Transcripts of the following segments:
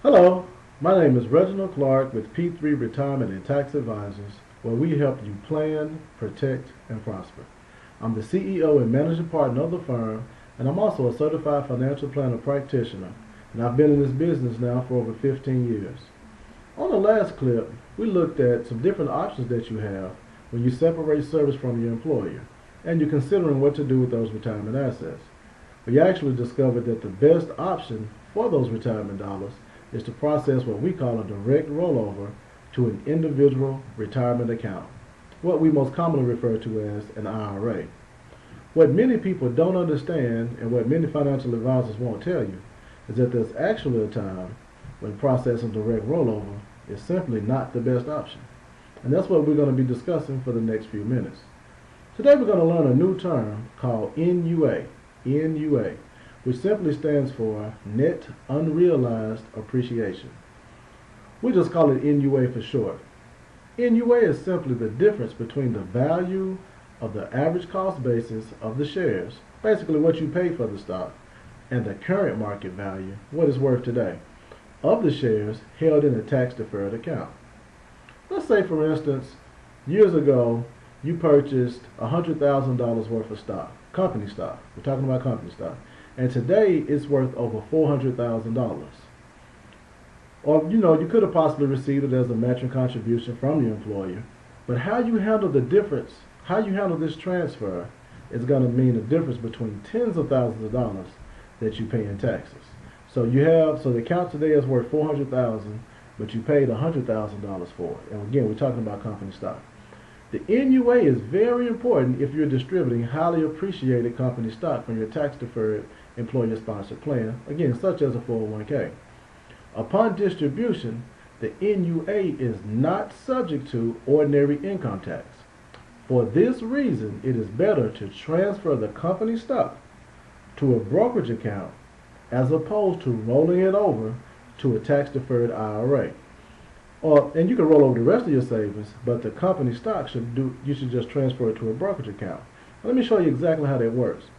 Hello, my name is Reginald Clark with P3 Retirement and Tax Advisors, where we help you plan, protect, and prosper. I'm the CEO and managing partner of the firm, and I'm also a certified financial planner practitioner, and I've been in this business now for over 15 years. On the last clip, we looked at some different options that you have when you separate service from your employer, and you're considering what to do with those retirement assets. We actually discovered that the best option for those retirement dollars is to process what we call a direct rollover to an individual retirement account, what we most commonly refer to as an IRA. What many people don't understand, and what many financial advisors won't tell you, is that there's actually a time when processing direct rollover is simply not the best option. And that's what we're going to be discussing for the next few minutes. Today we're going to learn a new term called NUA, which simply stands for Net Unrealized Appreciation. We just call it NUA for short. NUA is simply the difference between the value of the average cost basis of the shares, basically what you paid for the stock, and the current market value, what it's worth today, of the shares held in a tax-deferred account. Let's say, for instance, years ago, you purchased $100,000 worth of stock, company stock. We're talking about company stock. And today it's worth over $400,000. Or, you could have possibly received it as a matching contribution from your employer. But how you handle the difference, how you handle this transfer, is going to mean a difference between tens of thousands of dollars that you pay in taxes. So the account today is worth $400,000, but you paid $100,000 for it. And again, we're talking about company stock. The NUA is very important if you're distributing highly appreciated company stock from your tax-deferred employer-sponsored plan, again, such as a 401k. Upon distribution, the NUA is not subject to ordinary income tax. For this reason, it is better to transfer the company stock to a brokerage account as opposed to rolling it over to a tax-deferred IRA. And you can roll over the rest of your savings, but the company stock you should just transfer it to a brokerage account. Let me show you exactly how that works.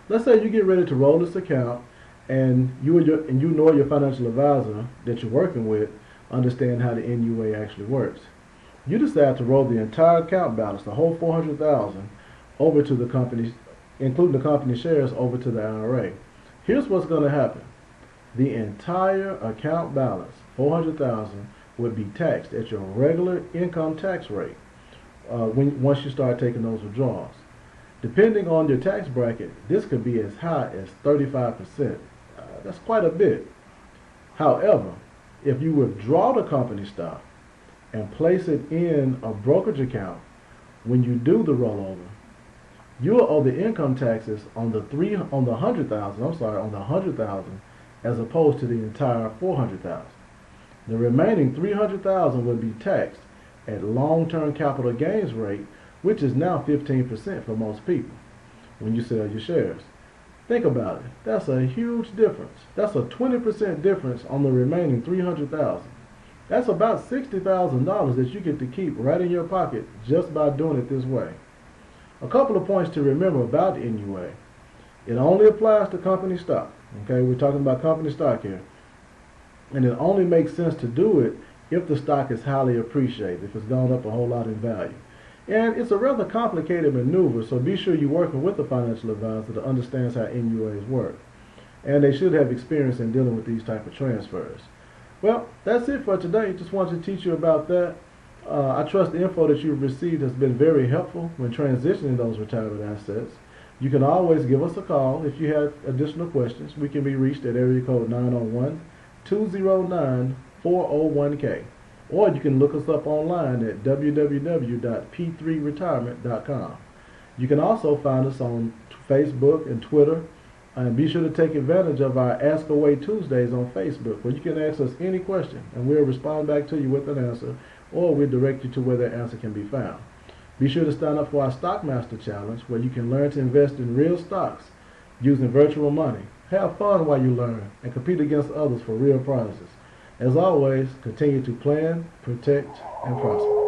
Let's say you get ready to roll this account, and you know your financial advisor that you're working with understand how the NUA actually works. You decide to roll the entire account balance, the whole $400,000, over to the company, including the company shares, over to the IRA. Here's what's going to happen. The entire account balance, $400,000, would be taxed at your regular income tax rate once you start taking those withdrawals. Depending on your tax bracket, this could be as high as 35%. That's quite a bit. However, if you withdraw the company stock and place it in a brokerage account, when you do the rollover, you'll owe the income taxes on the $100,000, as opposed to the entire $400,000. The remaining $300,000 will be taxed at long-term capital gains rate, which is now 15% for most people when you sell your shares. Think about it. That's a huge difference. That's a 20% difference on the remaining $300,000. That's about $60,000 that you get to keep right in your pocket just by doing it this way. A couple of points to remember about NUA. It only applies to company stock. Okay, we're talking about company stock here. And it only makes sense to do it if the stock is highly appreciated, if it's gone up a whole lot in value. And it's a rather complicated maneuver, so be sure you're working with a financial advisor that understands how NUAs work. And they should have experience in dealing with these type of transfers. Well, that's it for today. Just wanted to teach you about that. I trust the info that you've received has been very helpful when transitioning those retirement assets. You can always give us a call if you have additional questions. We can be reached at area code 901-209-401K. Or you can look us up online at www.p3retirement.com. You can also find us on Facebook and Twitter. And be sure to take advantage of our Ask Away Tuesdays on Facebook, where you can ask us any question and we'll respond back to you with an answer, or we'll direct you to where that answer can be found. Be sure to sign up for our Stockmaster Challenge, where you can learn to invest in real stocks using virtual money. Have fun while you learn and compete against others for real prizes. As always, continue to plan, protect, and prosper.